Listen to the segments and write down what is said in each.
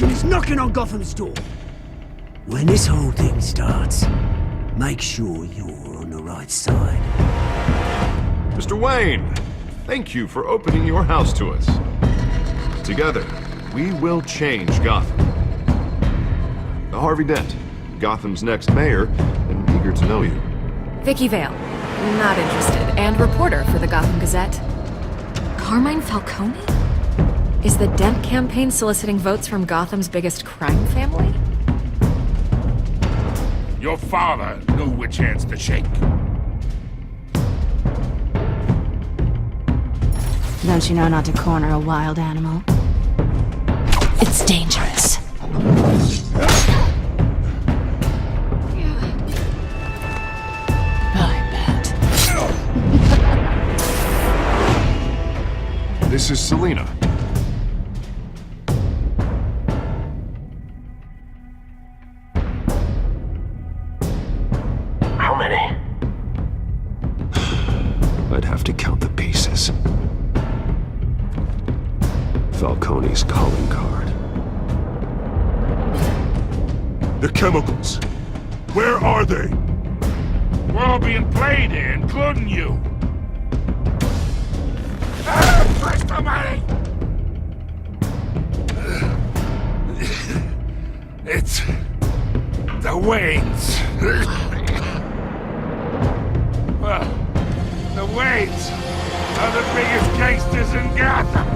revolution is knocking on Gotham's door. When this whole thing starts, make sure you're on the right side. Mr. Wayne, thank you for opening your house to us. Together, we will change Gotham. Harvey Dent, Gotham's next mayor, and eager to know you. Vicky Vale, not interested, and reporter for the Gotham Gazette. Carmine Falcone? Is the Dent campaign soliciting votes from Gotham's biggest crime family? Your father knew which hands to shake. Don't you know not to corner a wild animal? It's dangerous. I bet. This is Selina. How many? I'd have to count the pieces. Falcone's calling card. The chemicals. Where are they? We're all being played here, including you. Where's the money? It's the Waynes. Well, the Waynes are the biggest gangsters in Gotham.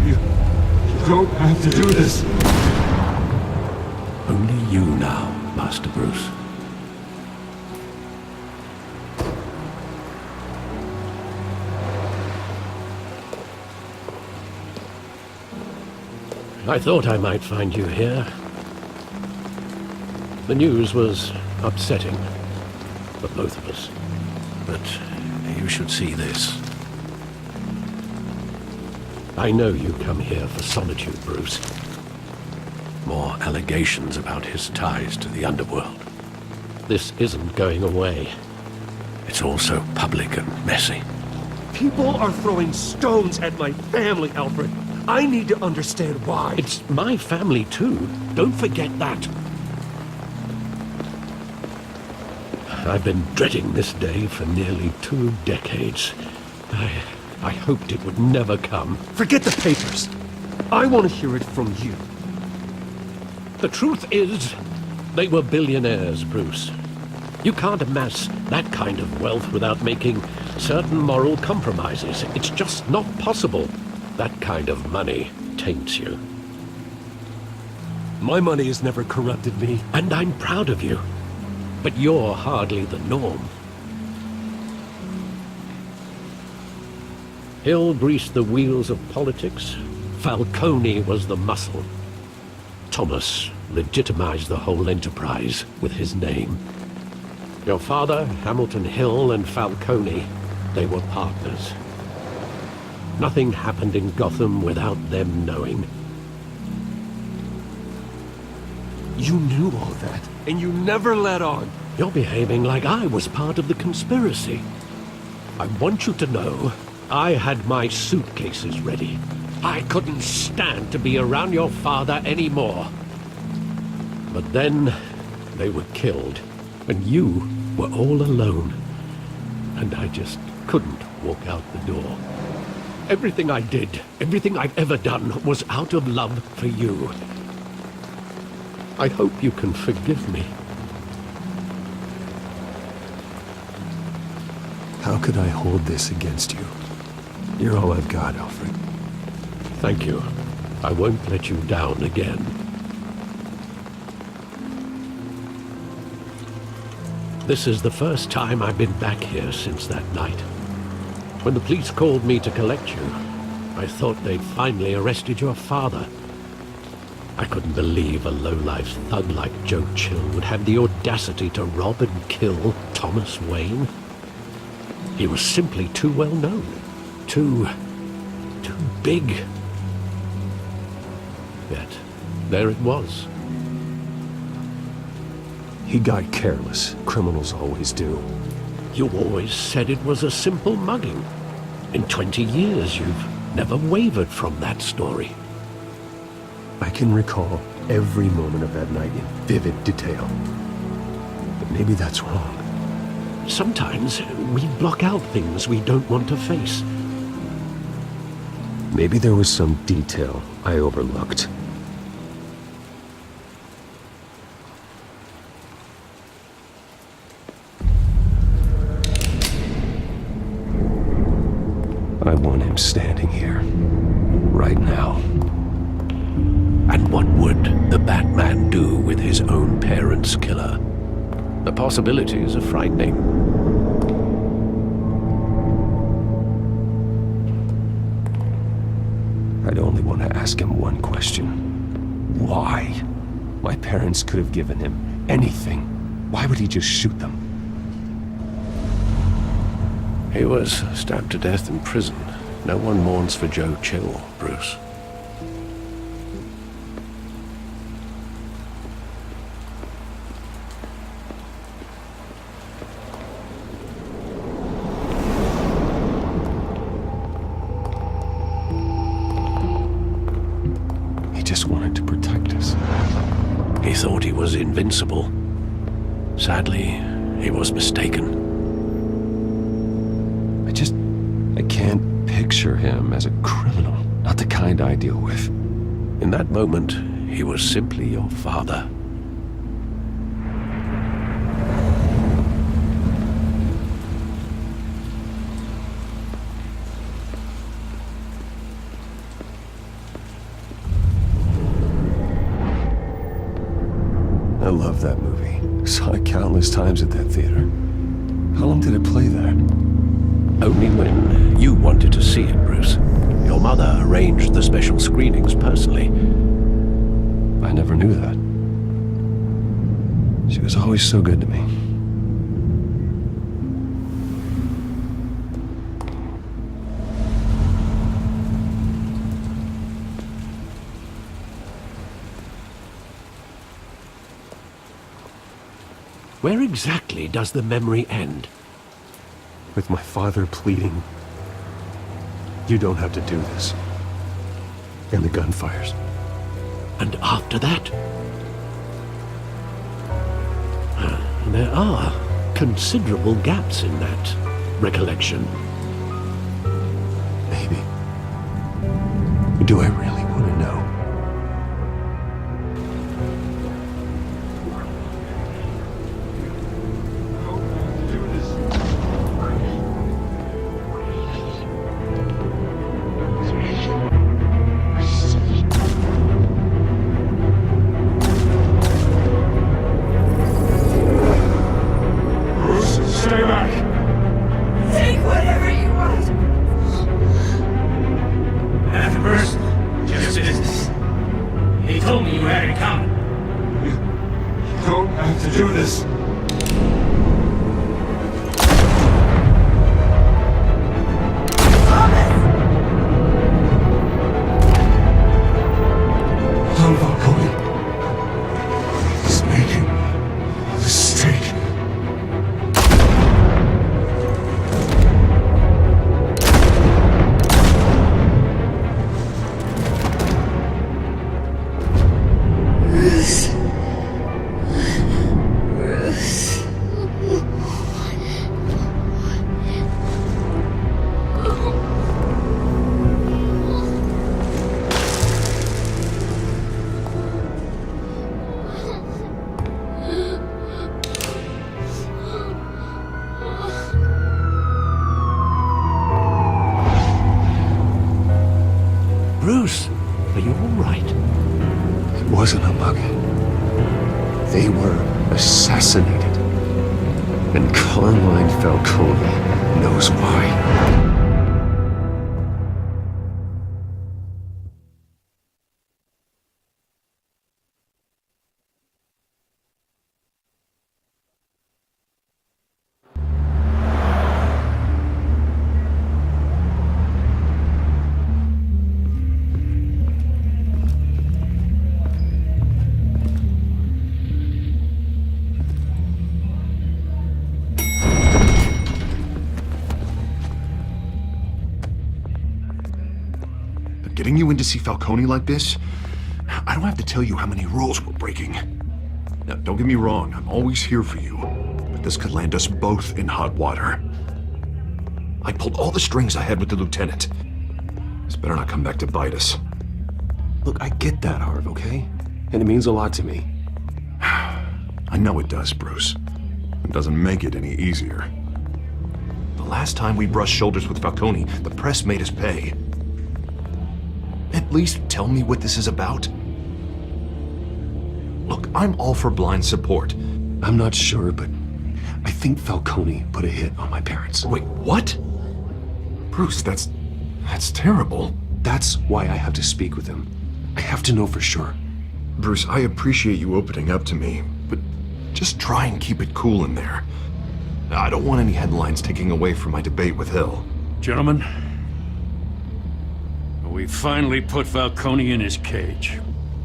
You don't have to do this. Only you now, Master Bruce. I thought I might find you here. The news was upsetting for both of us. But you should see this. I know you come here for solitude, Bruce. More allegations about his ties to the underworld. This isn't going away. It's all so public and messy. People are throwing stones at my family, Alfred. I need to understand why. It's my family too. Don't forget that. I've been dreading this day for nearly 2 decades. I hoped it would never come. Forget the papers. I want to hear it from you. The truth is, they were billionaires, Bruce. You can't amass that kind of wealth without making certain moral compromises. It's just not possible. That kind of money taints you. My money has never corrupted me. And I'm proud of you. But you're hardly the norm. Hill greased the wheels of politics. Falcone was the muscle. Thomas legitimized the whole enterprise with his name. Your father, Hamilton Hill, and Falcone, they were partners. Nothing happened in Gotham without them knowing. You knew all that, and you never let on. You're behaving like I was part of the conspiracy. I want you to know, I had my suitcases ready. I couldn't stand to be around your father anymore. But then, they were killed, and you were all alone. And I just couldn't walk out the door. Everything I did, everything I've ever done, was out of love for you. I hope you can forgive me. How could I hold this against you? You're all I've got, Alfred. Thank you. I won't let you down again. This is the first time I've been back here since that night. When the police called me to collect you, I thought they'd finally arrested your father. I couldn't believe a low-life thug like Joe Chill would have the audacity to rob and kill Thomas Wayne. He was simply too well known. Too big. Yet, there it was. He got careless. Criminals always do. You always said it was a simple mugging. In 20 years, you've never wavered from that story. I can recall every moment of that night in vivid detail. But maybe that's wrong. Sometimes we block out things we don't want to face. Maybe there was some detail I overlooked. I want him standing here, right now. And what would the Batman do with his own parents' killer? The possibilities are frightening. I'd only want to ask him one question. Why? My parents could have given him anything. Why would he just shoot them? He was stabbed to death in prison. No one mourns for Joe Chill, Bruce. He just wanted to protect us. He thought he was invincible. Sadly, he was mistaken. I can't picture him as a criminal. Not the kind I deal with. In that moment, he was simply your father. I love that movie. Saw it countless times at that theater. How long did it play there? Only when you wanted to see it, Bruce. Your mother arranged the special screenings personally. I never knew that. She was always so good to me. Where exactly does the memory end? With my father pleading, "You don't have to do this." And the gunfires. And after that? There are considerable gaps in that recollection. Maybe. Do I really want to know? Are you all right? It wasn't a bug. They were assassinated. And Carmine Falcone knows why. Getting you in to see Falcone like this? I don't have to tell you how many rules we're breaking. Now, don't get me wrong, I'm always here for you, but this could land us both in hot water. I pulled all the strings I had with the lieutenant. This better not come back to bite us. Look, I get that, Harv, okay? And it means a lot to me. I know it does, Bruce. It doesn't make it any easier. The last time we brushed shoulders with Falcone, the press made us pay. At least tell me what this is about. Look, I'm all for blind support. I'm not sure, but I think Falcone put a hit on my parents. Wait, what? Bruce, that's terrible. That's why I have to speak with him. I have to know for sure. Bruce, I appreciate you opening up to me, but just try and keep it cool in there. I don't want any headlines taking away from my debate with Hill. Gentlemen, we finally put Falcone in his cage.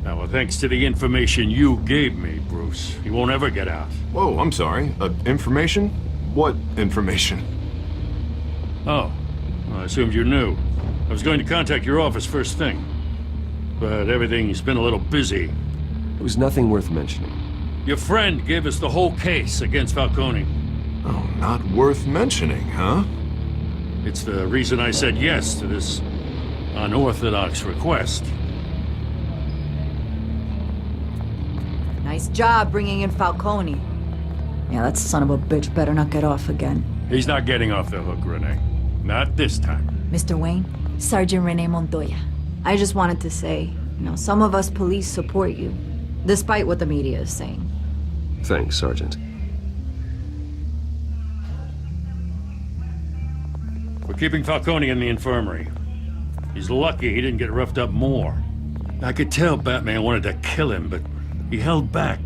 Now, thanks to the information you gave me, Bruce, he won't ever get out. Whoa, I'm sorry. Information? What information? Oh, well, I assumed you knew. I was going to contact your office first thing, but everything's been a little busy. It was nothing worth mentioning. Your friend gave us the whole case against Falcone. Oh, not worth mentioning, huh? It's the reason I said yes to this unorthodox request. Nice job bringing in Falcone. Yeah, that son of a bitch better not get off again. He's not getting off the hook, Renee. Not this time. Mr. Wayne, Sergeant Renee Montoya. I just wanted to say, some of us police support you, despite what the media is saying. Thanks, Sergeant. We're keeping Falcone in the infirmary. He's lucky he didn't get roughed up more. I could tell Batman wanted to kill him, but he held back.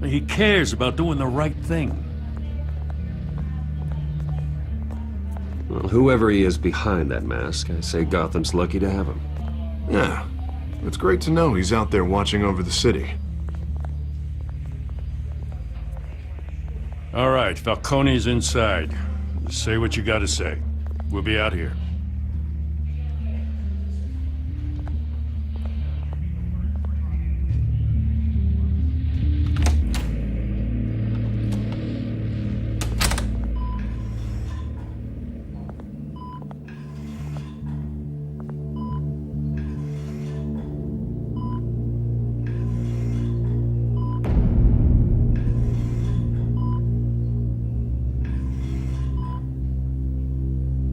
He cares about doing the right thing. Well, whoever he is behind that mask, I say Gotham's lucky to have him. Yeah, it's great to know he's out there watching over the city. All right, Falcone's inside. Say what you gotta say. We'll be out here.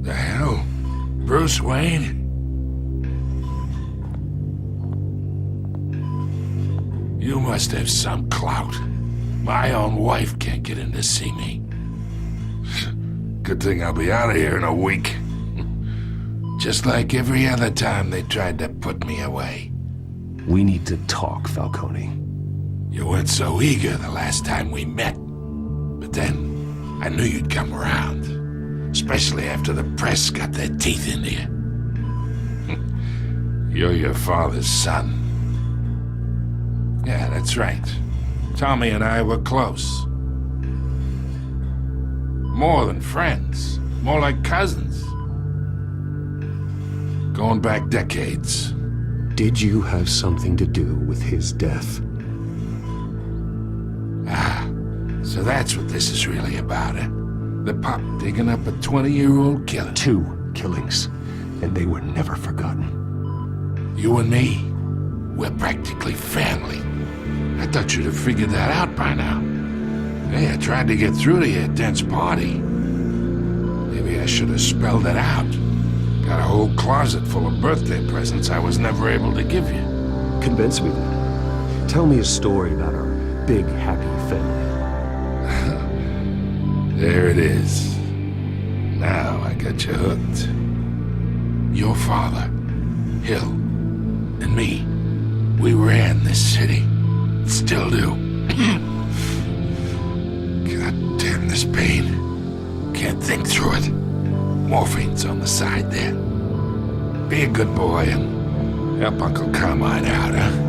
The hell? Bruce Wayne? You must have some clout. My own wife can't get in to see me. Good thing I'll be out of here in a week. Just like every other time they tried to put me away. We need to talk, Falcone. You weren't so eager the last time we met. But then, I knew you'd come around. Especially after the press got their teeth into you. You're your father's son. Yeah, that's right. Tommy and I were close. More than friends. More like cousins. Going back decades. Did you have something to do with his death? Ah, so that's what this is really about, eh? The pup digging up a 20-year-old killer. 2 killings, and they were never forgotten. You and me, we're practically family. I thought you'd have figured that out by now. Hey, I tried to get through to you at Dent's party. Maybe I should have spelled it out. Got a whole closet full of birthday presents I was never able to give you. Convince me then. Tell me a story about our big, happy family. There it is. Now I got you hooked. Your father, Hill, and me, we ran this city. Still do. God damn this pain. Can't think through it. Morphine's on the side there. Be a good boy and help Uncle Carmine out, huh?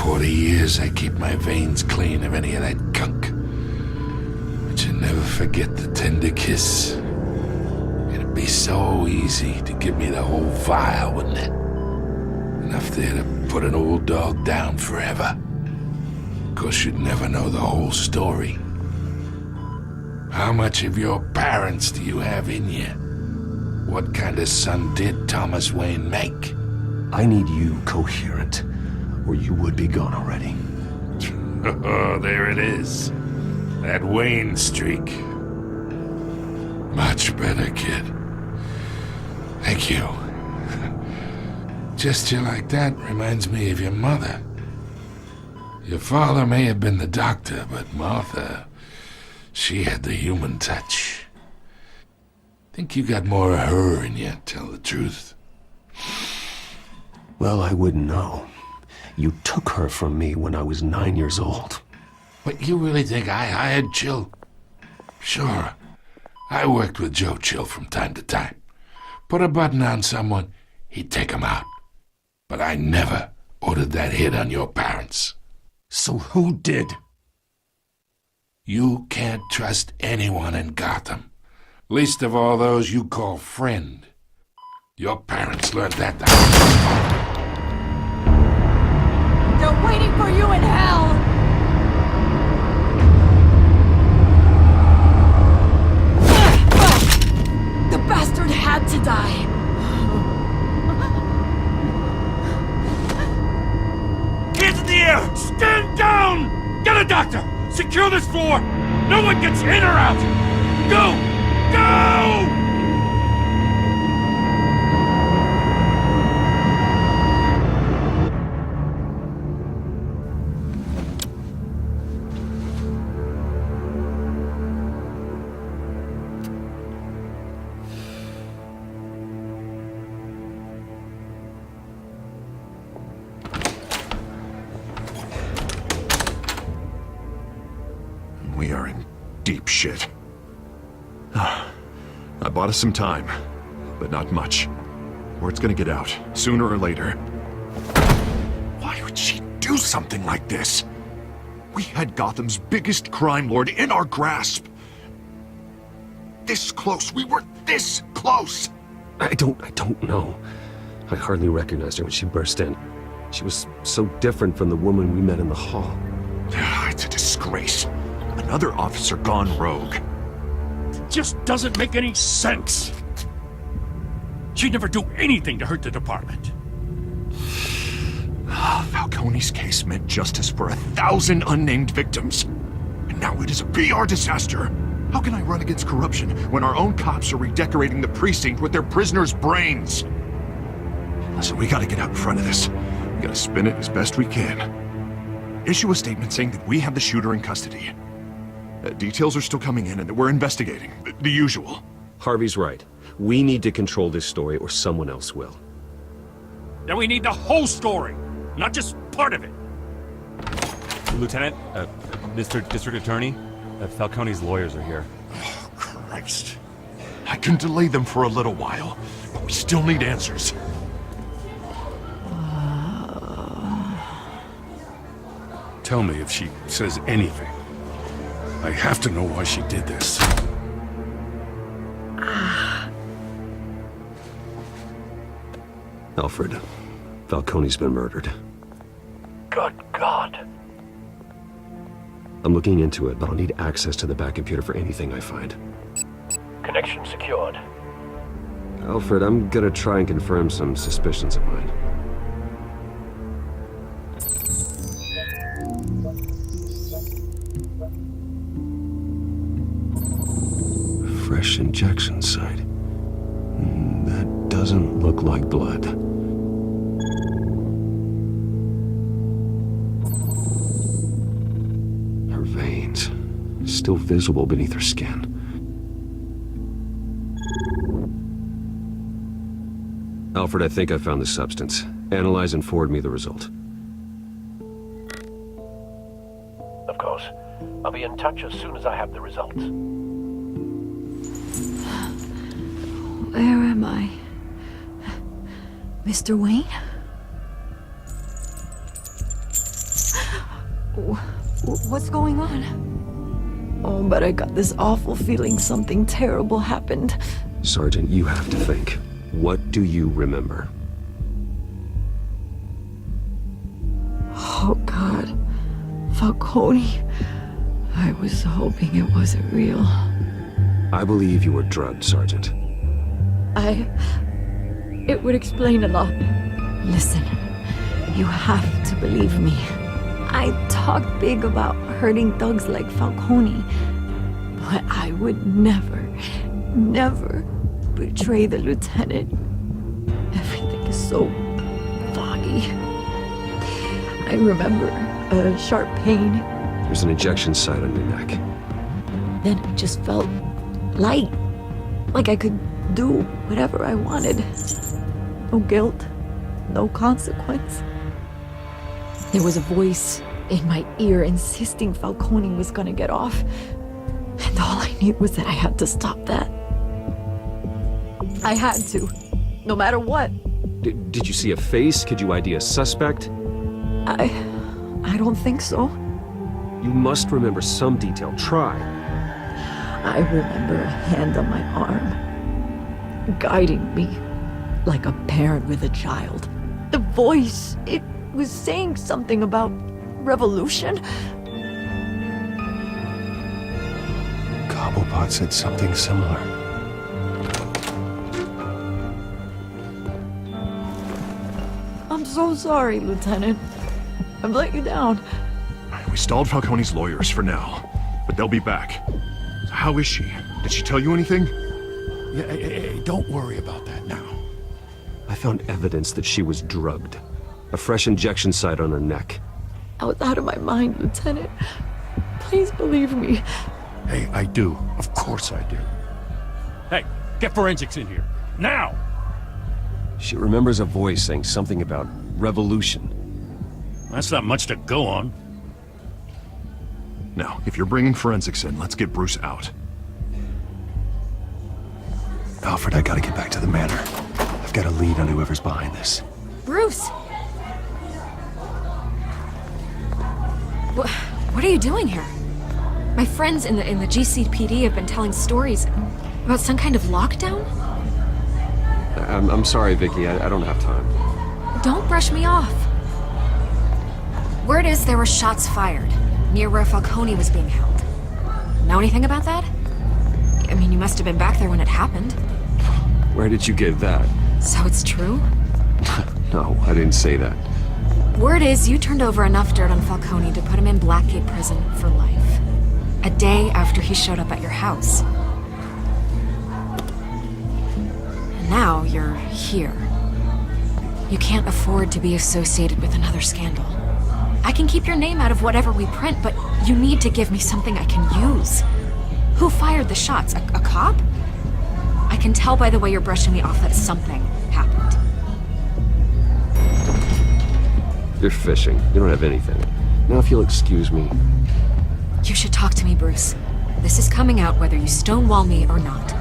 40 years I keep my veins clean of any of that gunk. But you never forget the tender kiss. It'd be so easy to give me the whole vial, wouldn't it? Enough there to put an old dog down forever. Of course, you'd never know the whole story. How much of your parents do you have in you? What kind of son did Thomas Wayne make? I need you coherent, or you would be gone already. Oh, there it is. That Wayne streak. Much better, kid. Thank you. Gesture like that reminds me of your mother. Your father may have been the doctor, but Martha, she had the human touch. Think you got more of her in you, tell the truth. Well, I wouldn't know. You took her from me when I was 9 years old. But you really think I hired Chill? Sure. I worked with Joe Chill from time to time. Put a button on someone, he'd take him out. But I never ordered that hit on your parents. So who did? You can't trust anyone in Gotham. Least of all those you call friend. Your parents learned that the They're waiting for you in hell! The bastard had to die. Hands in the air! Stand down! Get a doctor! Secure this floor! No one gets in or out! Go! Go! We are in deep shit. I bought us some time, but not much. Word's gonna get out, sooner or later. Why would she do something like this? We had Gotham's biggest crime lord in our grasp. This close, we were this close! I don't know. I hardly recognized her when she burst in. She was so different from the woman we met in the hall. It's a disgrace. Another officer gone rogue. Just doesn't make any sense. She'd never do anything to hurt the department. Falcone's case meant justice for 1,000 unnamed victims. And now it is a PR disaster. How can I run against corruption when our own cops are redecorating the precinct with their prisoners' brains? Listen, we gotta get out in front of this. We gotta spin it as best we can. Issue a statement saying that we have the shooter in custody. Details are still coming in and that we're investigating. The usual. Harvey's right. We need to control this story or someone else will. Then we need the whole story, not just part of it. Lieutenant, Mr. District Attorney, Falcone's lawyers are here. Oh, Christ. I can delay them for a little while, but we still need answers. Tell me if she says anything. I have to know why she did this. Alfred, Falcone's been murdered. Good God. I'm looking into it, but I'll need access to the back computer for anything I find. Connection secured. Alfred, I'm gonna try and confirm some suspicions of mine. Fresh injection site. That doesn't look like blood. Her veins, still visible beneath her skin. Alfred, I think I found the substance. Analyze and forward me the result. Of course. I'll be in touch as soon as I have the results. Where am I? Mr. Wayne? What's going on? Oh, but I got this awful feeling something terrible happened. Sergeant, you have to think. What do you remember? Oh, God. Falcone. I was hoping it wasn't real. I believe you were drugged, Sergeant. It would explain a lot. Listen, you have to believe me. I talked big about hurting thugs like Falcone, but I would never betray the lieutenant. Everything is so foggy. I remember a sharp pain. There's an injection site on your neck. Then it just felt light, like I could do whatever I wanted. No guilt, no consequence. There was a voice in my ear insisting Falcone was gonna get off. And all I knew was that I had to stop that. I had to, no matter what. Did you see a face? Could you ID a suspect? I don't think so. You must remember some detail. Try. I remember a hand on my arm, guiding me like a parent with a child. The voice, it was saying something about revolution. Cobblepot said something similar. I'm so sorry, Lieutenant. I've let you down. We stalled Falcone's lawyers for now, but they'll be back. How is she? Did she tell you anything? Yeah, hey, don't worry about that now. I found evidence that she was drugged. A fresh injection site on her neck. I was out of my mind, Lieutenant. Please believe me. Hey, I do. Of course I do. Hey, get forensics in here. Now! She remembers a voice saying something about revolution. That's not much to go on. Now, if you're bringing forensics in, let's get Bruce out. Alfred, I gotta get back to the manor. I've got a lead on whoever's behind this. Bruce! What are you doing here? My friends in the GCPD have been telling stories about some kind of lockdown? I'm sorry, Vicky. I don't have time. Don't brush me off. Word is there were shots fired near where Falcone was being held. Know anything about that? I mean, you must have been back there when it happened. Where did you get that? So it's true? No, I didn't say that. Word is you turned over enough dirt on Falcone to put him in Blackgate Prison for life. A day after he showed up at your house. And now you're here. You can't afford to be associated with another scandal. I can keep your name out of whatever we print, but you need to give me something I can use. Who fired the shots? A cop? I can tell by the way you're brushing me off that something happened. You're fishing. You don't have anything. Now, if you'll excuse me. You should talk to me, Bruce. This is coming out whether you stonewall me or not.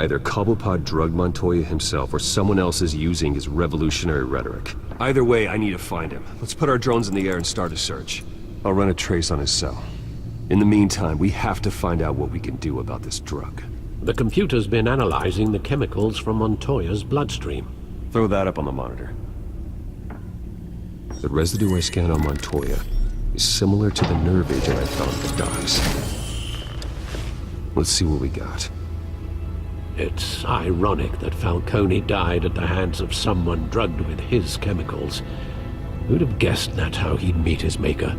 Either Cobblepot drugged Montoya himself, or someone else is using his revolutionary rhetoric. Either way, I need to find him. Let's put our drones in the air and start a search. I'll run a trace on his cell. In the meantime, we have to find out what we can do about this drug. The computer's been analyzing the chemicals from Montoya's bloodstream. Throw that up on the monitor. The residue I scanned on Montoya is similar to the nerve agent I found at the docks. Let's see what we got. It's ironic that Falcone died at the hands of someone drugged with his chemicals. Who'd have guessed that's how he'd meet his maker?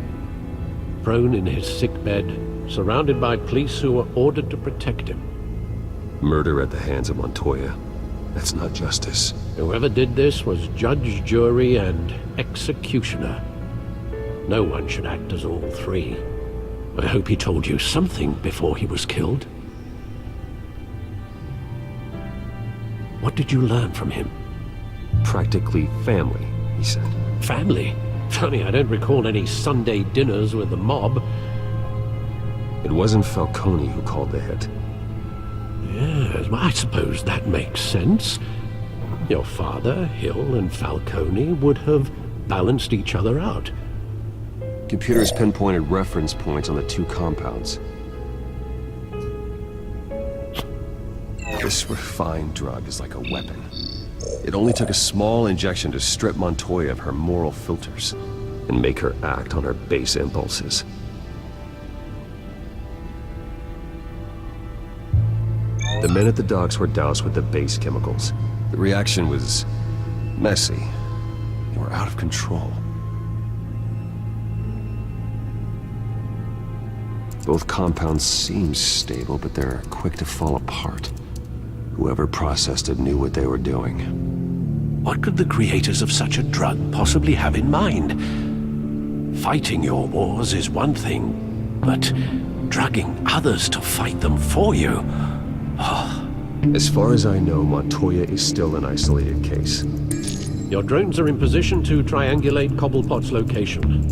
Prone in his sickbed, surrounded by police who were ordered to protect him. Murder at the hands of Montoya. That's not justice. Whoever did this was judge, jury, and executioner. No one should act as all three. I hope he told you something before he was killed. What did you learn from him? Practically family, he said. Family? Funny, I don't recall any Sunday dinners with the mob. It wasn't Falcone who called the hit. Yes, well, I suppose that makes sense. Your father, Hill, and Falcone would have balanced each other out. Computers pinpointed reference points on the two compounds. This refined drug is like a weapon. It only took a small injection to strip Montoya of her moral filters and make her act on her base impulses. The men at the docks were doused with the base chemicals. The reaction was messy. They were out of control. Both compounds seem stable, but they're quick to fall apart. Whoever processed it knew what they were doing. What could the creators of such a drug possibly have in mind? Fighting your wars is one thing, but drugging others to fight them for you? As far as I know, Montoya is still an isolated case. Your drones are in position to triangulate Cobblepot's location.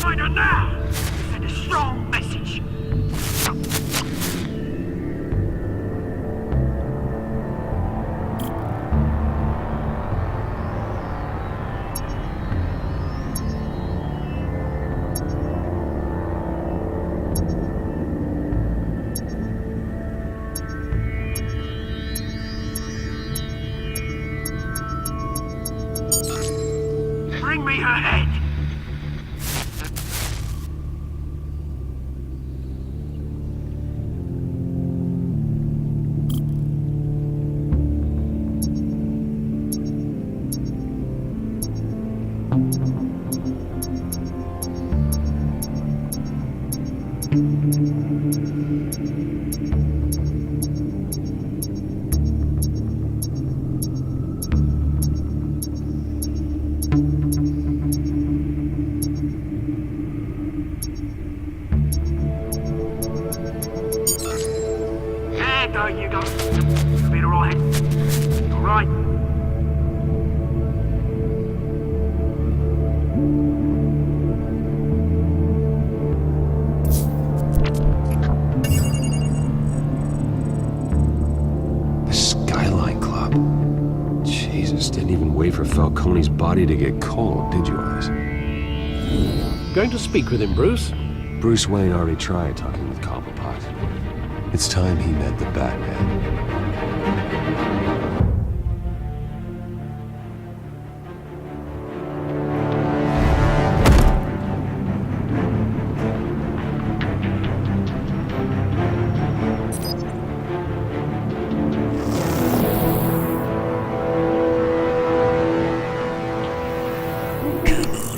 Find her now! Send a strong message. Bring me her head! There you go. You'll be alright. You're right. The Skyline Club. Jesus, didn't even wait for for Falcone's body to get cold, did you, Eyes? Going to speak with him, Bruce? Bruce Wayne already tried talking with Cobblepot. It's time he met the Batman.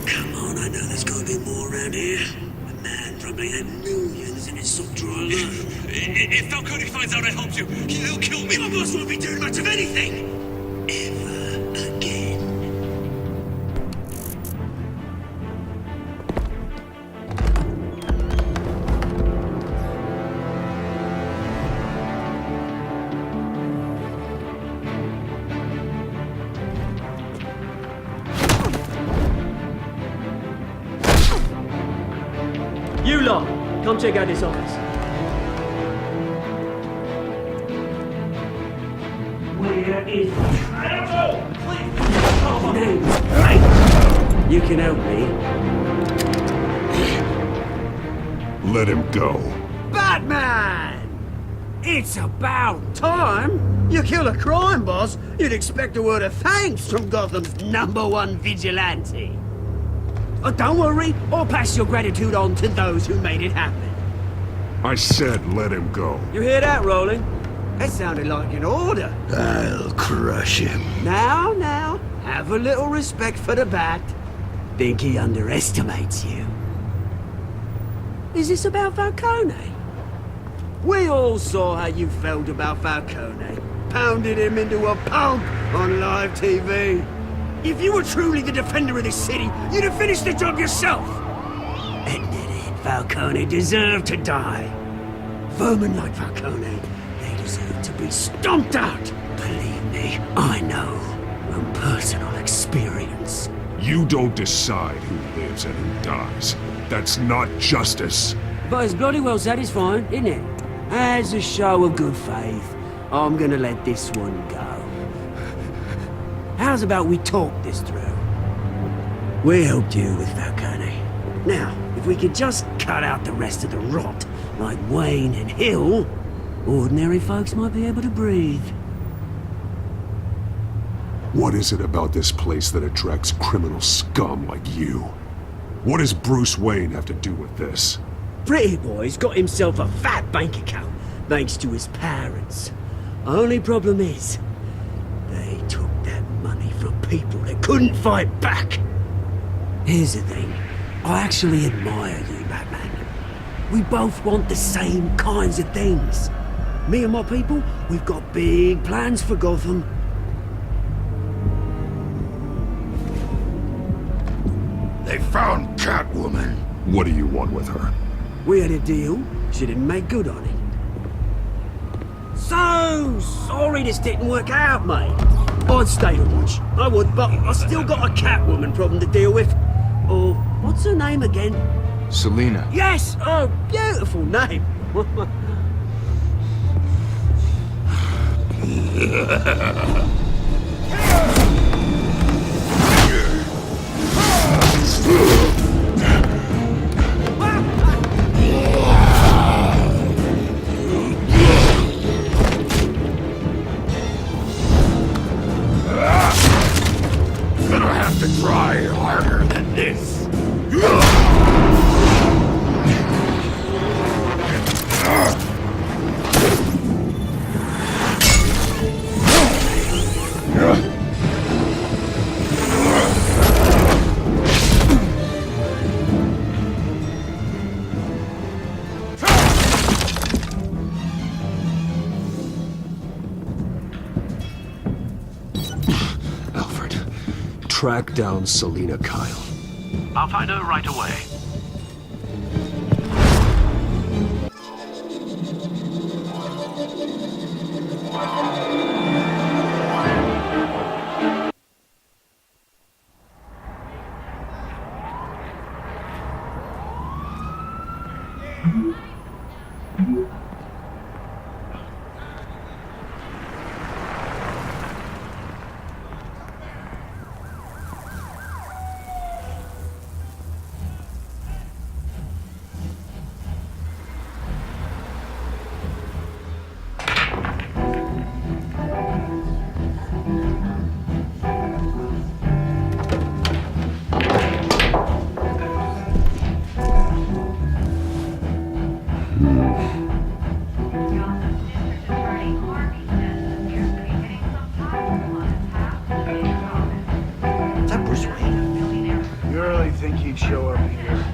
Come on, I know there's gotta be more around here. The man probably had millions in his sock drawer alone. If Falcone finds out I helped you, he'll kill me. Your boss won't be doing much of anything! Ever again. You lot, come check out this office. Where is Hey, you can help me. Let him go. Batman! It's about time. You kill a crime boss, you'd expect a word of thanks from Gotham's #1 vigilante. Oh, don't worry, I'll pass your gratitude on to those who made it happen. I said let him go. You hear that, Roland? That sounded like an order. I'll crush him. Now, have a little respect for the Bat. Think he underestimates you. Is this about Falcone? We all saw how you felt about Falcone. Pounded him into a pulp on live TV. If you were truly the defender of this city, you'd have finished the job yourself. Admit it, Falcone deserved to die. Vermin like Falcone, they deserve to be stomped out. Believe me, I know from personal experience. You don't decide who lives and who dies. That's not justice. But it's bloody well satisfying, isn't it? As a show of good faith, I'm gonna let this one go. How's about we talk this through? We helped you with Falcone. Now, if we could just cut out the rest of the rot, like Wayne and Hill, ordinary folks might be able to breathe. What is it about this place that attracts criminal scum like you? What does Bruce Wayne have to do with this? Pretty Boy's got himself a fat bank account, thanks to his parents. Only problem is, they took that money from people that couldn't fight back. Here's the thing, I actually admire you, Batman. We both want the same kinds of things. Me and my people, we've got big plans for Gotham. They found Catwoman. What do you want with her? We had a deal, she didn't make good on it. So sorry this didn't work out, mate. I'd stay to watch, I would, but I still got a Catwoman problem to deal with. Or, what's her name again? Selina. Yes! Oh, beautiful name. Gonna have to try harder than this. Alfred, track down Selina Kyle. I'll find her right away. Is that Bruce Wayne? You really think he'd show up here?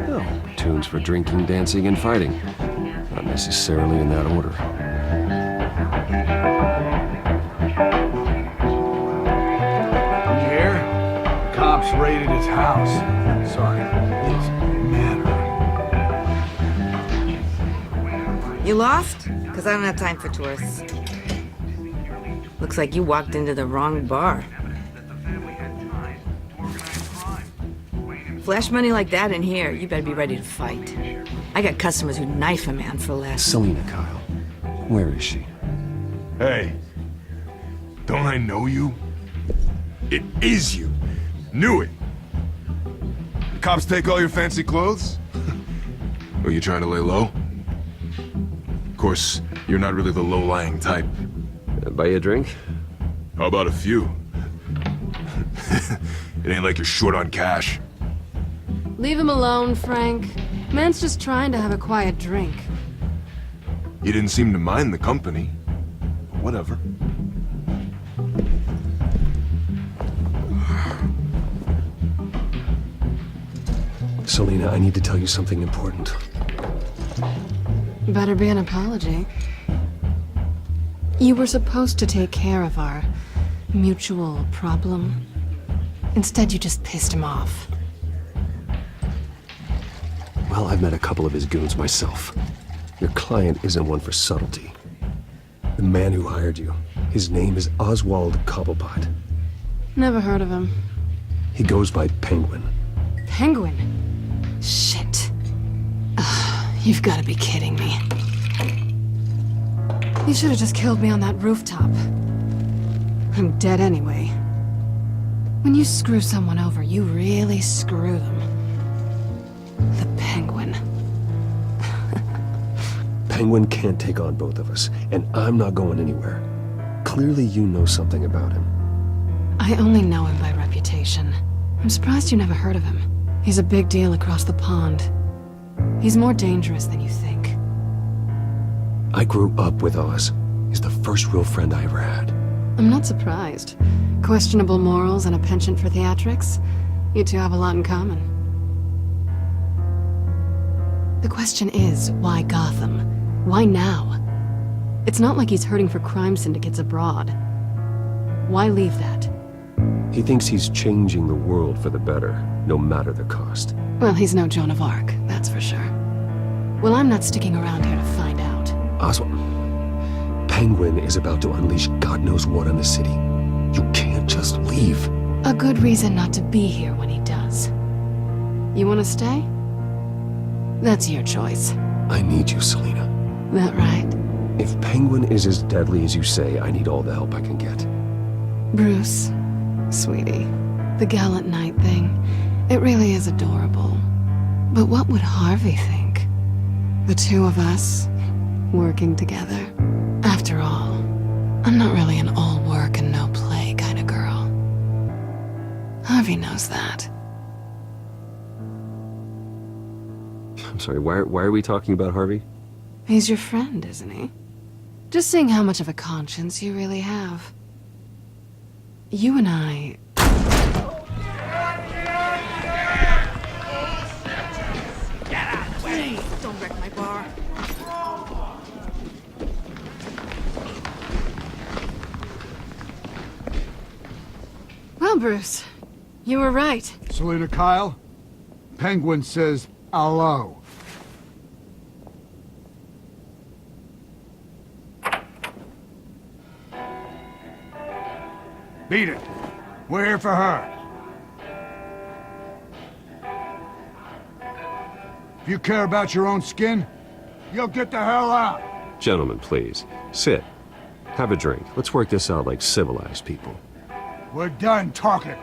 Oh, tunes for drinking, dancing, and fighting. Not necessarily in that order. Did you hear? The cops raided his house. Sorry, his manor. You lost? Because I don't have time for tourists. Looks like you walked into the wrong bar. Flash money like that in here, you better be ready to fight. I got customers who knife a man for less. Selina Kyle. Where is she? Hey, don't I know you? It is you. Knew it. The cops take all your fancy clothes? Are you trying to lay low? Of course, you're not really the low-lying type. Buy you a drink? How about a few? It ain't like you're short on cash. Leave him alone, Frank. Man's just trying to have a quiet drink. You didn't seem to mind the company. Whatever. Selina, I need to tell you something important. Better be an apology. You were supposed to take care of our mutual problem. Instead, you just pissed him off. Well, I've met a couple of his goons myself. Your client isn't one for subtlety. The man who hired you, his name is Oswald Cobblepot. Never heard of him. He goes by Penguin. Penguin? Shit. Ugh, you've got to be kidding me. You should have just killed me on that rooftop. I'm dead anyway. When you screw someone over, you really screw them. The Penguin. Penguin can't take on both of us, and I'm not going anywhere. Clearly you know something about him. I only know him by reputation. I'm surprised you never heard of him. He's a big deal across the pond. He's more dangerous than you think. I grew up with Oz. He's the first real friend I ever had. I'm not surprised. Questionable morals and a penchant for theatrics. You two have a lot in common. The question is, why Gotham? Why now? It's not like he's hurting for crime syndicates abroad. Why leave that? He thinks he's changing the world for the better, no matter the cost. Well, he's no Joan of Arc, that's for sure. Well, I'm not sticking around here to find out. Oswald, Penguin is about to unleash God knows what on the city. You can't just leave. A good reason not to be here when he does. You want to stay? That's your choice. I need you, Selina. That right? If Penguin is as deadly as you say, I need all the help I can get. Bruce, sweetie, the gallant knight thing, it really is adorable. But what would Harvey think? The two of us, working together. After all, I'm not really an all work and no play kind of girl. Harvey knows that. I'm sorry, why are we talking about Harvey? He's your friend, isn't he? Just seeing how much of a conscience you really have. You and I... Get out of the way! Don't wreck my bar. Well, Bruce, you were right. Selina Kyle, Penguin says hello. Beat it. We're here for her. If you care about your own skin, you'll get the hell out. Gentlemen, please. Sit. Have a drink. Let's work this out like civilized people. We're done talking.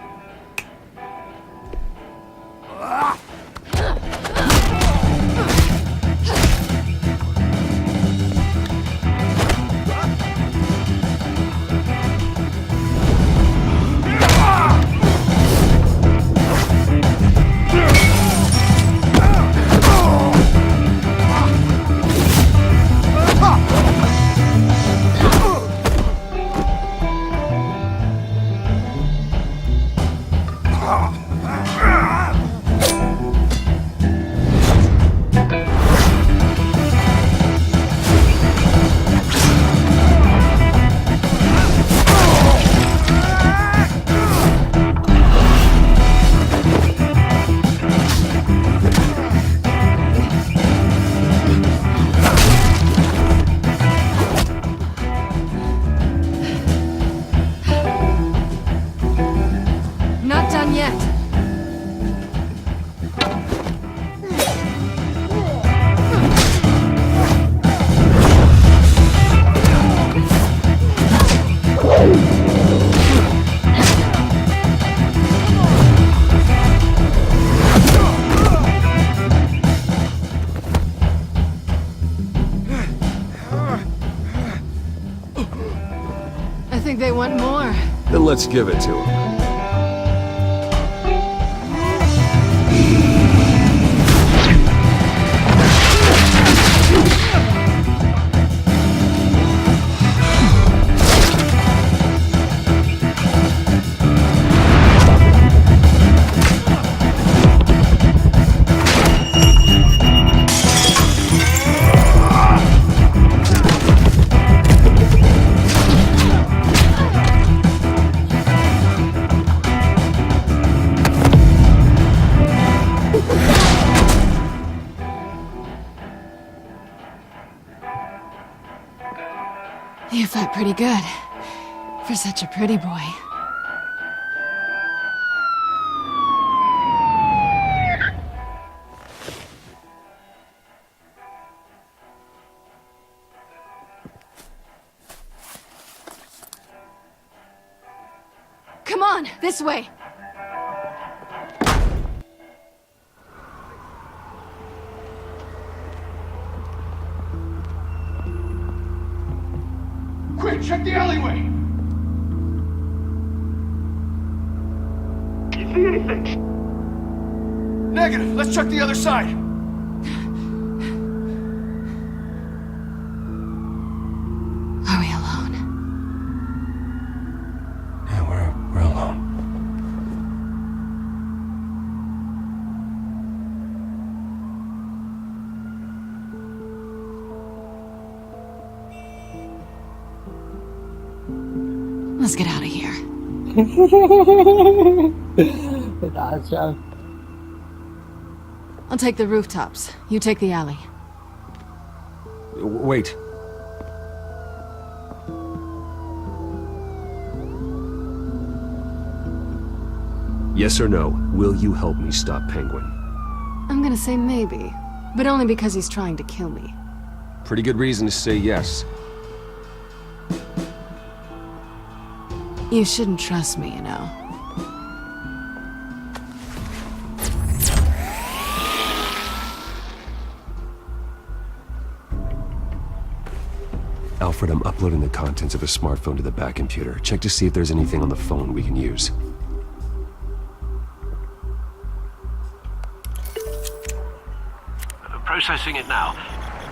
think they want more. Then let's give it to him. You fight pretty good. For such a pretty boy. Come on, this way. Quick, check the alleyway! You see anything? Negative. Let's check the other side. Are we alone? Yeah, we're alone. Let's get out of here. I'll take the rooftops. You take the alley. Wait. Yes or no, will you help me stop Penguin? I'm gonna say maybe, but only because he's trying to kill me. Pretty good reason to say yes. You shouldn't trust me, you know. Alfred, I'm uploading the contents of a smartphone to the back computer. Check to see if there's anything on the phone we can use. Processing it now.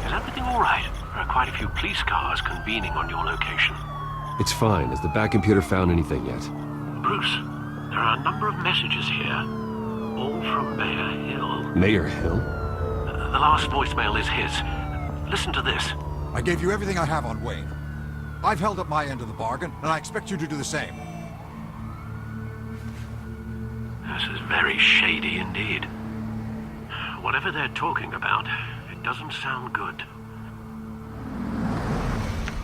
Is everything all right? There are quite a few police cars convening on your location. It's fine. Has the back computer found anything yet? Bruce, there are a number of messages here, all from Mayor Hill. Mayor Hill? The last voicemail is his. Listen to this. I gave you everything I have on Wayne. I've held up my end of the bargain, and I expect you to do the same. This is very shady indeed. Whatever they're talking about, it doesn't sound good.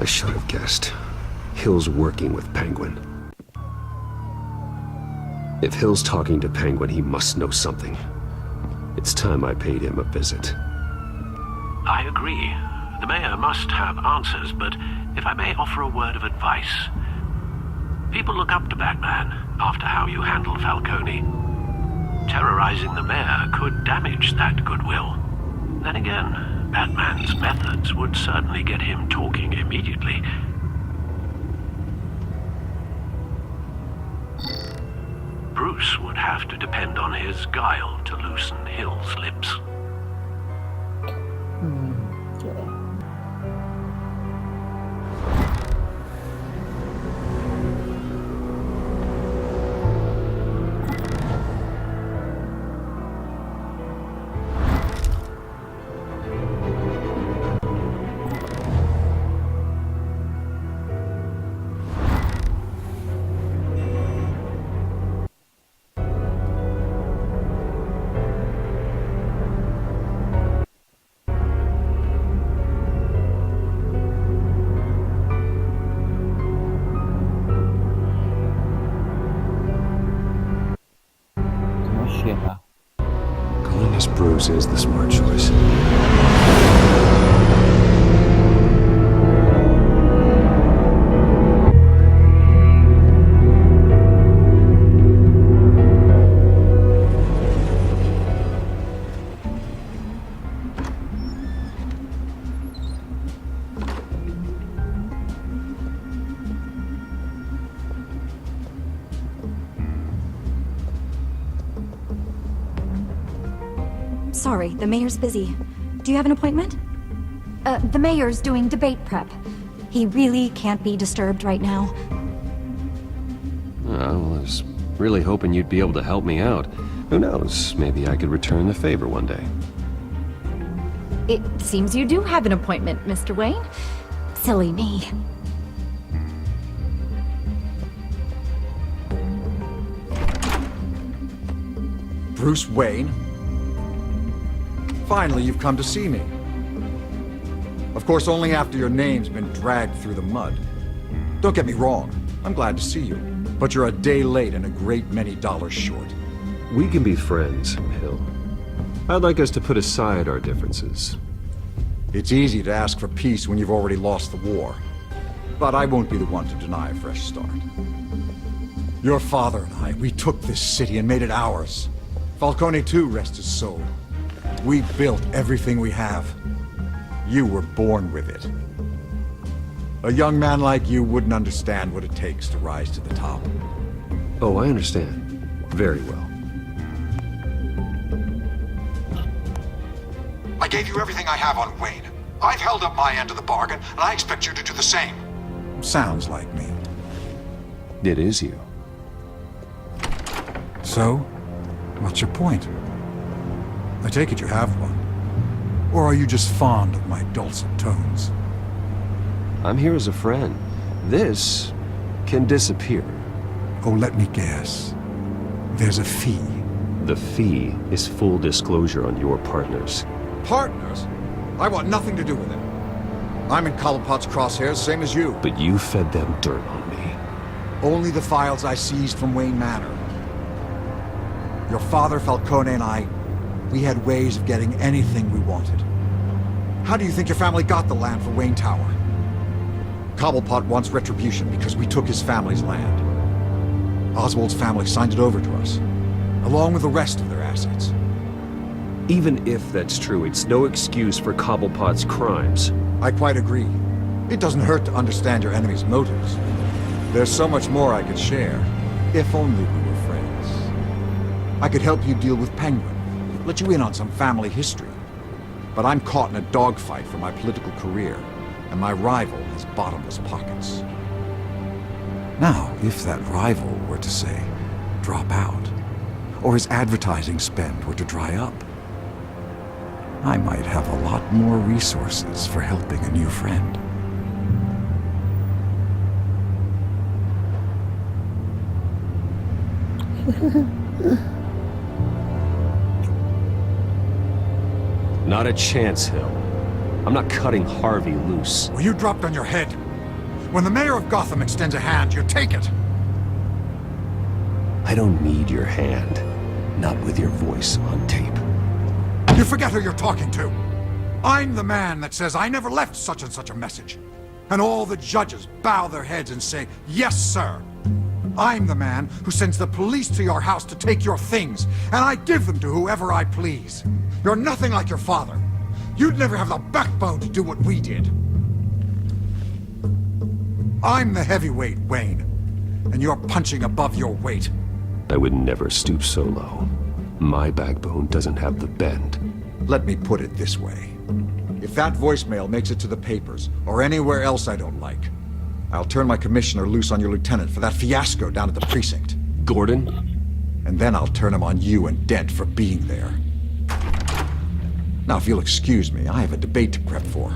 I should have guessed. Hill's working with Penguin. If Hill's talking to Penguin, he must know something. It's time I paid him a visit. I agree. The mayor must have answers, but if I may offer a word of advice. People look up to Batman after how you handled Falcone. Terrorizing the mayor could damage that goodwill. Then again, Batman's methods would certainly get him talking immediately. Bruce would have to depend on his guile to loosen Hill's lips. Calling us Bruce is the smart choice. Sorry, the mayor's busy. Do you have an appointment? The mayor's doing debate prep. He really can't be disturbed right now. I was really hoping you'd be able to help me out. Who knows, maybe I could return the favor one day. It seems you do have an appointment, Mr. Wayne. Silly me. Bruce Wayne? Finally, you've come to see me. Of course, only after your name's been dragged through the mud. Don't get me wrong, I'm glad to see you. But you're a day late and a great many dollars short. We can be friends, Hill. I'd like us to put aside our differences. It's easy to ask for peace when you've already lost the war. But I won't be the one to deny a fresh start. Your father and I, we took this city and made it ours. Falcone too, rest his soul. We built everything we have. You were born with it. A young man like you wouldn't understand what it takes to rise to the top. Oh, I understand. Very well. I gave you everything I have on Wayne. I've held up my end of the bargain, and I expect you to do the same. Sounds like me. It is you. So, what's your point? I take it you have one. Or are you just fond of my dulcet tones? I'm here as a friend. This can disappear. Oh, let me guess. There's a fee. The fee is full disclosure on your partners. Partners? I want nothing to do with it. I'm in Cobblepot's crosshairs, same as you. But you fed them dirt on me. Only the files I seized from Wayne Manor. Your father, Falcone, and I, we had ways of getting anything we wanted. How do you think your family got the land for Wayne Tower? Cobblepot wants retribution because we took his family's land. Oswald's family signed it over to us, along with the rest of their assets. Even if that's true, it's no excuse for Cobblepot's crimes. I quite agree. It doesn't hurt to understand your enemy's motives. There's so much more I could share, if only we were friends. I could help you deal with Penguin, let you in on some family history. But I'm caught in a dogfight for my political career, and my rival has bottomless pockets. Now, if that rival were to say, drop out, or his advertising spend were to dry up, I might have a lot more resources for helping a new friend. Not a chance, Hill. I'm not cutting Harvey loose. Well, you dropped on your head. When the mayor of Gotham extends a hand, you take it. I don't need your hand. Not with your voice on tape. You forget who you're talking to. I'm the man that says I never left such and such a message. And all the judges bow their heads and say, yes, sir. I'm the man who sends the police to your house to take your things, and I give them to whoever I please. You're nothing like your father. You'd never have the backbone to do what we did. I'm the heavyweight, Wayne, and you're punching above your weight. I would never stoop so low. My backbone doesn't have the bend. Let me put it this way. If that voicemail makes it to the papers, or anywhere else I don't like, I'll turn my commissioner loose on your lieutenant for that fiasco down at the precinct. Gordon? And then I'll turn him on you and Dent for being there. Now, if you'll excuse me, I have a debate to prep for.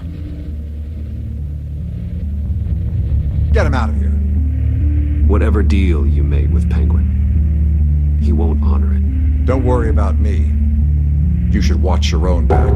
Get him out of here. Whatever deal you made with Penguin, he won't honor it. Don't worry about me. You should watch your own back.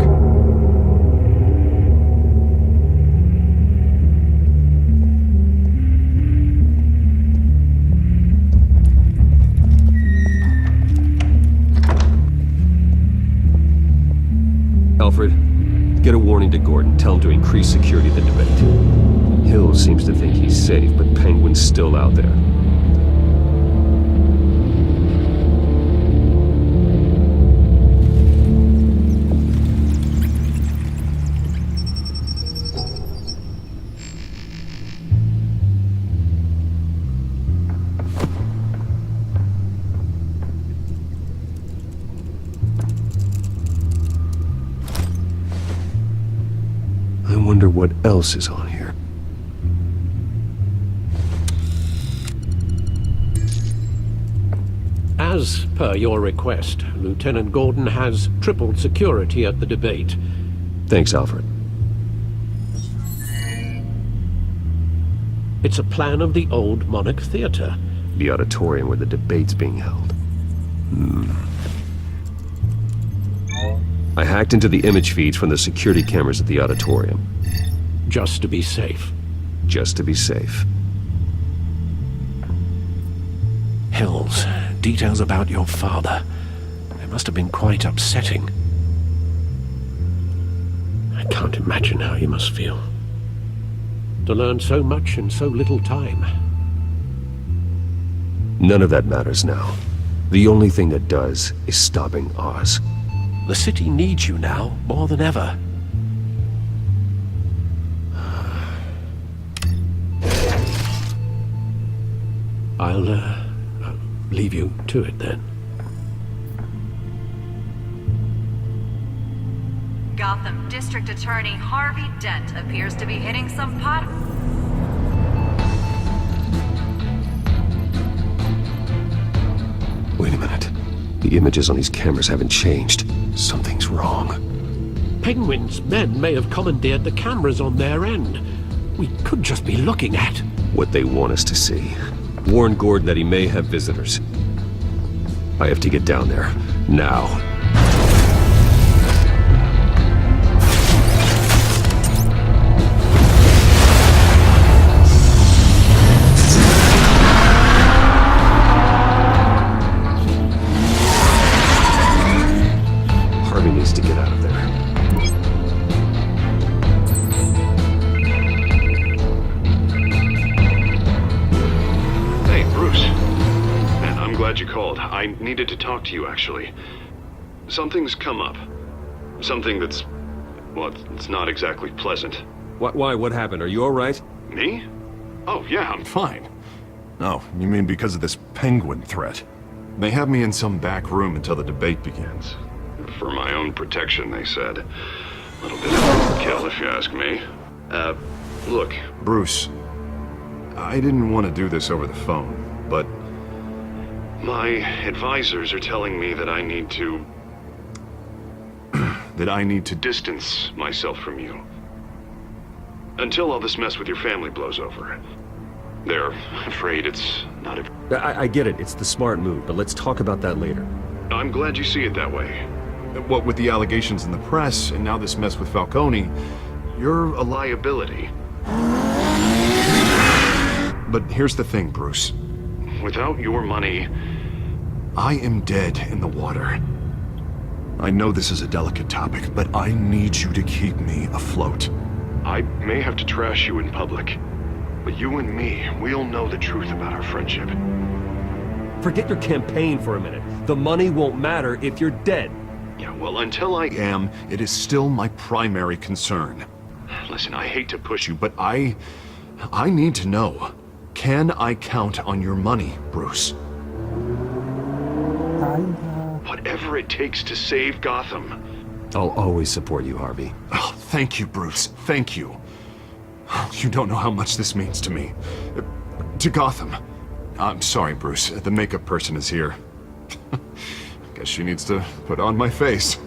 Alfred, get a warning to Gordon. Tell him to increase security at the debate. Hill seems to think he's safe, but Penguin's still out there. what else is on here. As per your request, Lieutenant Gordon has tripled security at the debate. Thanks, Alfred. It's a plan of the old Monarch Theater. The auditorium where the debate's being held. I hacked into the image feeds from the security cameras at the auditorium. Just to be safe. Just to be safe. Hells, details about your father. They must have been quite upsetting. I can't imagine how you must feel. To learn so much in so little time. None of that matters now. The only thing that does is stopping Oz. The city needs you now, more than ever. I'll leave you to it then. Gotham District Attorney Harvey Dent appears to be hitting some pot. Wait a minute. The images on these cameras haven't changed. Something's wrong. Penguin's men may have commandeered the cameras on their end. We could just be looking at what they want us to see. Warn Gordon that he may have visitors. I have to get down there. Now. Harvey needs to get out of there. Hey, Bruce. Man, I'm glad you called. I needed to talk to you, actually. Something's come up. Something that's... well, it's not exactly pleasant. Why? What happened? Are you alright? Me? Oh, yeah, I'm fine. No, you mean because of this penguin threat? They have me in some back room until the debate begins. For my own protection, they said. A little bit of overkill, if you ask me. Look, Bruce, I didn't want to do this over the phone, but my advisors are telling me that I need to... that I need to distance myself from you. Until all this mess with your family blows over. They're afraid it's not a... I get it. It's the smart move, but let's talk about that later. I'm glad you see it that way. What with the allegations in the press, and now this mess with Falcone, you're a liability. But here's the thing, Bruce. Without your money, I am dead in the water. I know this is a delicate topic, but I need you to keep me afloat. I may have to trash you in public, but you and me, we'll know the truth about our friendship. Forget your campaign for a minute. The money won't matter if you're dead. Yeah, well, until I am, it is still my primary concern. Listen, I hate to push you, but I need to know. Can I count on your money, Bruce? Whatever it takes to save Gotham. I'll always support you, Harvey. Oh, thank you, Bruce. Thank you. You don't know how much this means to me. To Gotham. I'm sorry, Bruce. The makeup person is here. Guess she needs to put on my face.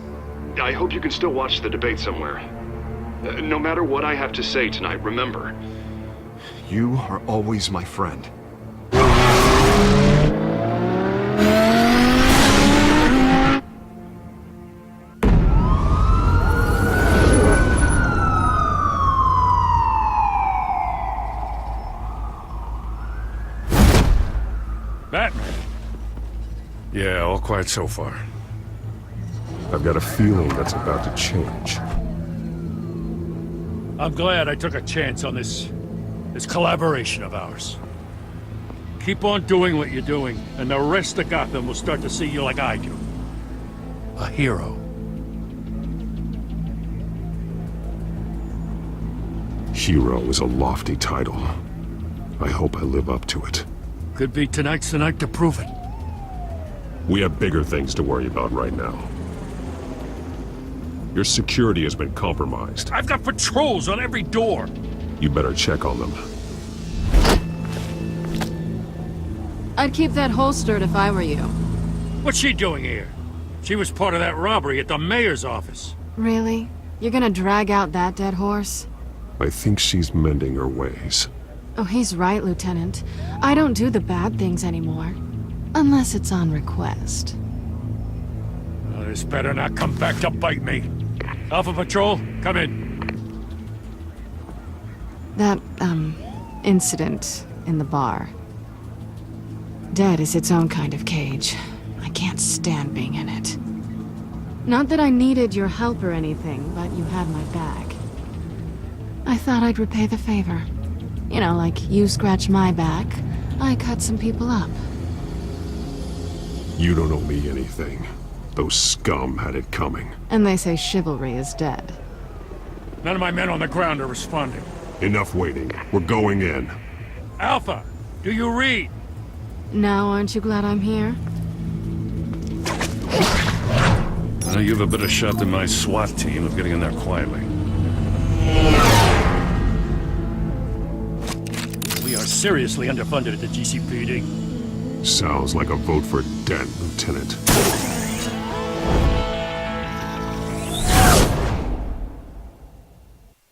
I hope you can still watch the debate somewhere. No matter what I have to say tonight, remember, you are always my friend. Batman. Yeah, all quiet so far. I've got a feeling that's about to change. I'm glad I took a chance on this collaboration of ours. Keep on doing what you're doing, and the rest of Gotham will start to see you like I do. A hero. Hero is a lofty title. I hope I live up to it. Could be tonight's the night to prove it. We have bigger things to worry about right now. Your security has been compromised. I've got patrols on every door. You better check on them. I'd keep that holstered if I were you. What's she doing here? She was part of that robbery at the mayor's office. Really? You're gonna drag out that dead horse? I think she's mending her ways. Oh, he's right, Lieutenant. I don't do the bad things anymore. Unless it's on request. Well, this better not come back to bite me. Alpha Patrol, come in. That, incident in the bar. Dead is its own kind of cage. I can't stand being in it. Not that I needed your help or anything, but you had my back. I thought I'd repay the favor. You know, like you scratch my back, I cut some people up. You don't owe me anything. Those scum had it coming. And they say chivalry is dead. None of my men on the ground are responding. Enough waiting. We're going in. Alpha, do you read? Now aren't you glad I'm here? You have a better shot than my SWAT team of getting in there quietly. We are seriously underfunded at the GCPD. Sounds like a vote for Dent, Lieutenant.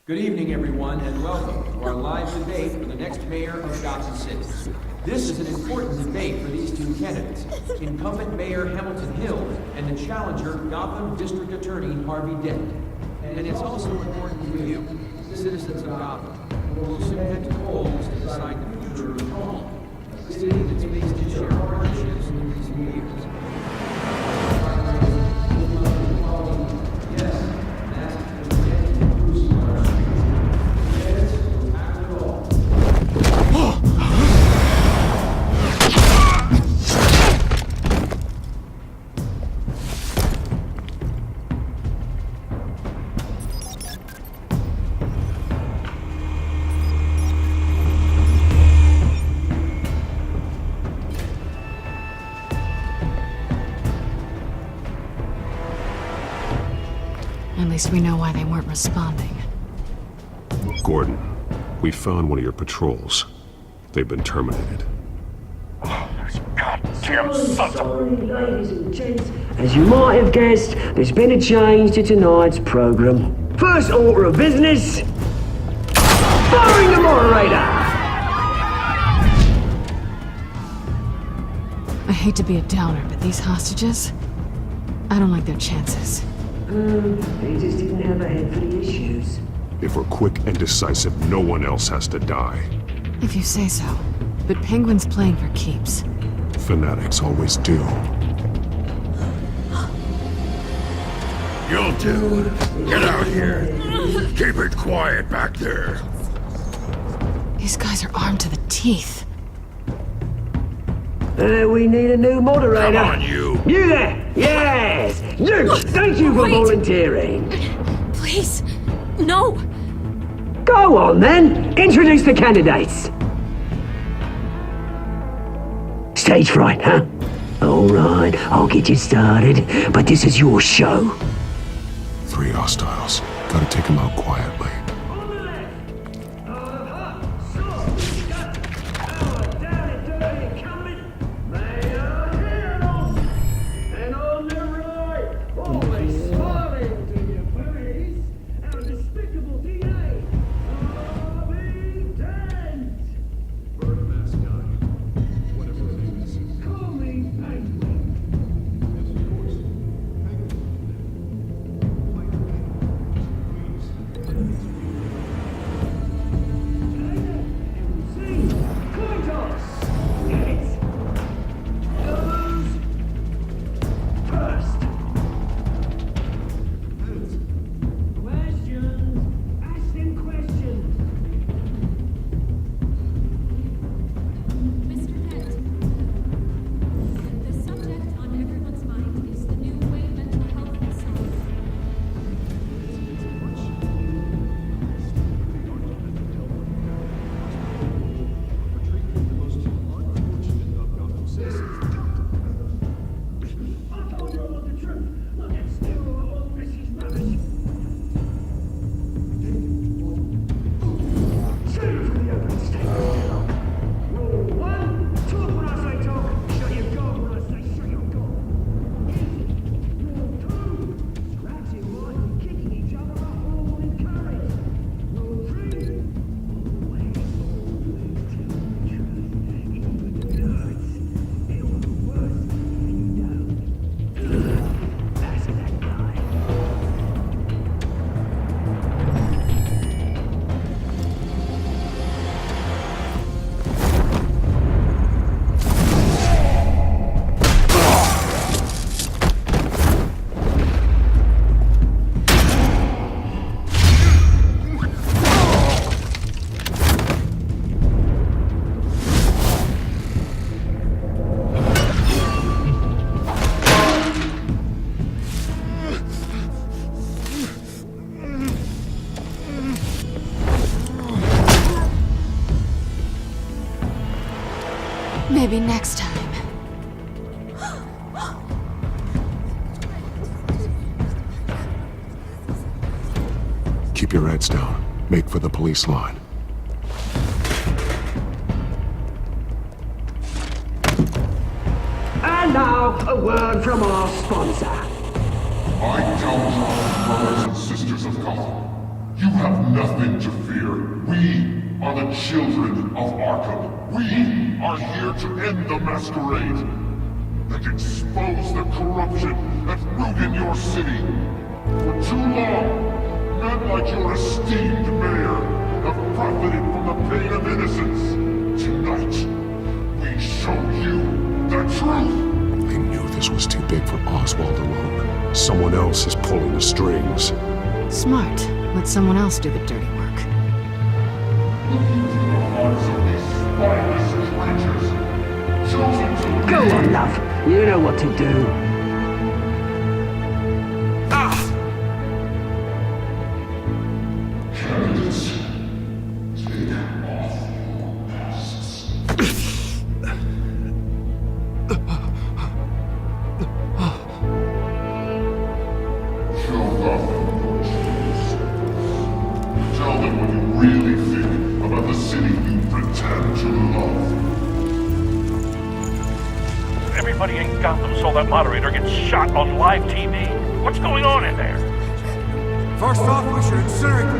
Good evening, everyone, and welcome to our live debate for the next mayor of Gotham City. This is an important debate for these two candidates, incumbent Mayor Hamilton Hill and the challenger Gotham District Attorney Harvey Dent. And it's also important for you, citizens of Gotham, who will soon head to polls to decide the future of home, a city that's faced its share of hardships in recent years. At least we know why they weren't responding. Gordon, we found one of your patrols. They've been terminated. Goddamn sons of... Ladies and gents, as you might have guessed, there's been a change to tonight's program. First order of business... firing the moderator! I hate to be a downer, but these hostages... I don't like their chances. They just didn't have a head for the issues. If we're quick and decisive, no one else has to die. If you say so. But Penguin's playing for keeps. Fanatics always do. You'll do. Get out here. Keep it quiet back there. These guys are armed to the teeth. We need a new moderator. Come on, you. You there! Yes! You! Thank you for volunteering. Please, no! Go on, then. Introduce the candidates. Stage fright, huh? All right, I'll get you started, but this is your show. 3 hostiles. Gotta take them out quietly. Maybe next time. Keep your heads down. Make for the police line. And now, a word from our sponsor. I tell our brothers and sisters of Gotham, you have nothing to fear. We are the children of Arkham. We are here to end the masquerade and expose the corruption that ruined your city. For too long, men like your esteemed mayor have profited from the pain of innocence. Tonight, we show you the truth. I knew this was too big for Oswald alone. Someone else is pulling the strings. Smart. Let someone else do the dirty work. Go on, love. You know what to do. Tell them what you really think about the city you pretend to love. Everybody in Gotham saw that moderator get shot on live TV. What's going on in there? First off, we should incinerate the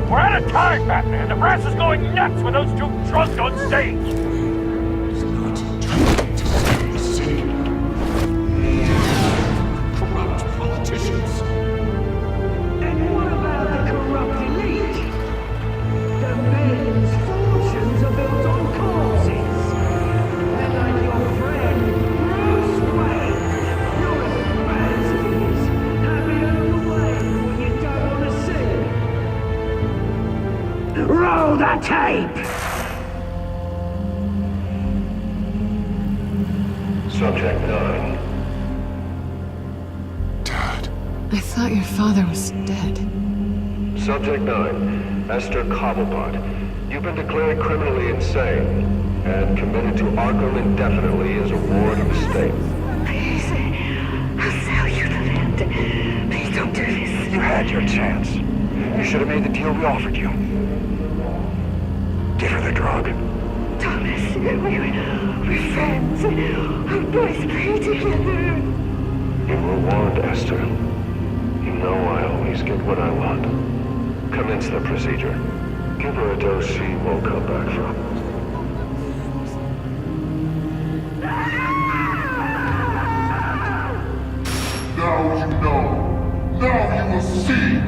We're out of time, Batman. The brass is going nuts with those two drunks on stage. Corrupt politicians. And what about the corrupt elite? The men's fortunes are built on corpses. And like your friend, Bruce Wayne, you're as bad as he is. Happy to look away when you don't want to see. Roll the tape! Subject 9. I thought your father was dead. Subject 9, Esther Cobblepot. You've been declared criminally insane and committed to Arkham indefinitely as a ward of the state. Please, I'll sell you the land. Please don't do this. You had your chance. You should have made the deal we offered you. Give her the drug. Thomas, we're friends. Our boys play together. You were warned, Esther. You know I always get what I want. Commence the procedure. Give her a dose she won't come back from. Now you know. Now you will see.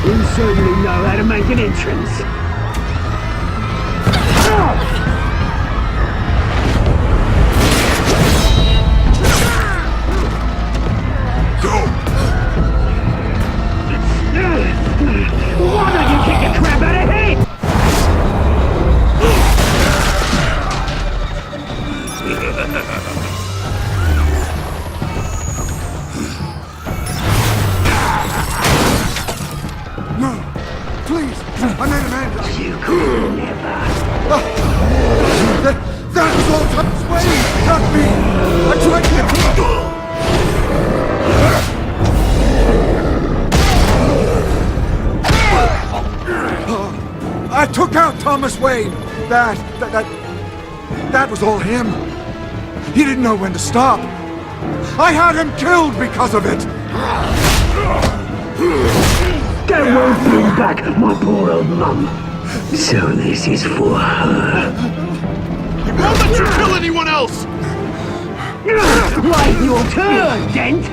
You certainly know how to make an entrance. Go! Why don't you kick the crap out of him? No! Please! I made a man! You could never. That was all Thomas Wayne! Not me! I tried to... I took out Thomas Wayne! That was all him! He didn't know when to stop! I had him killed because of it! That won't bring back my poor old mum. So this is for her. We won't let you kill anyone else! Wait your turn, Dent!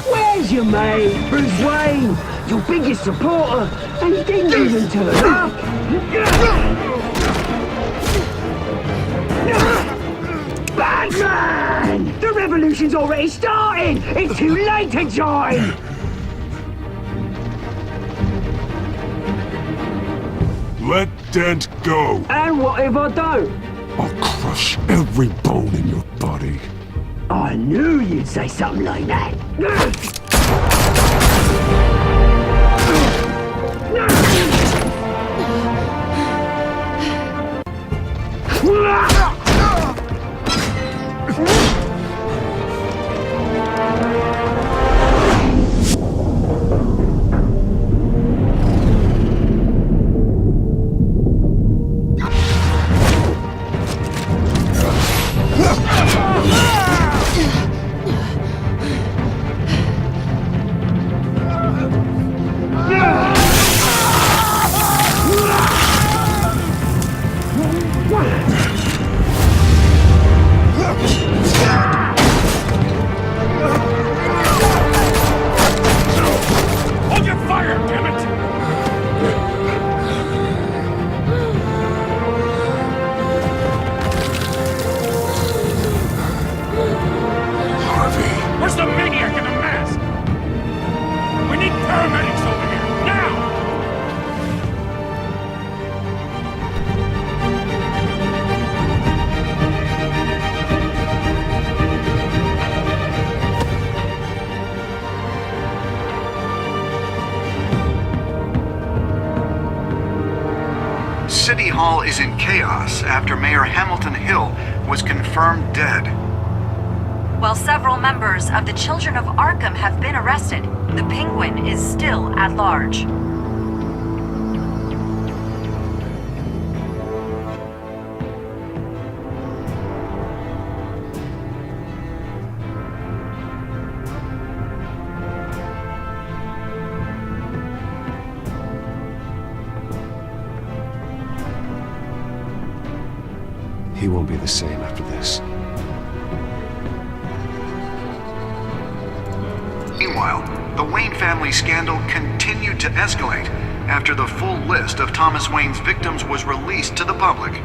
Where's your mate, Bruce Wayne? Your biggest supporter, and he didn't even turn up! Batman! The revolution's already started! It's too late to join! Let Dent go. And what if I don't? I'll crush every bone in your body. I knew you'd say something like that. Hold your fire, damn it! Where's the maniac in the mask? We need paramedics over here, now! City Hall is in chaos after Mayor Hamilton Hill was confirmed dead. While several members of the Children of Arkham have been arrested, the Penguin is still at large. He won't be the same after this. Meanwhile, the Wayne family scandal continued to escalate after the full list of Thomas Wayne's victims was released to the public.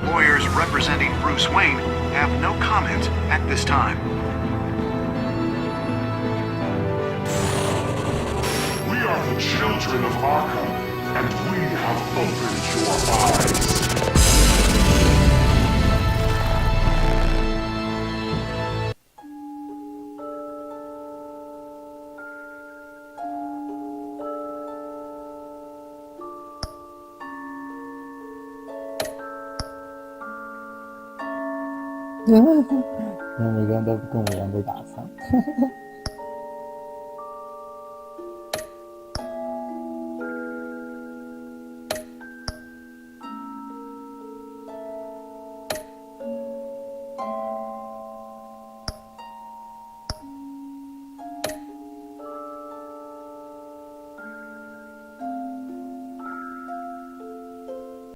Lawyers representing Bruce Wayne have no comment at this time. We are the children of Arkham, and we have opened your eyes.用一个人都跟我一样被打残。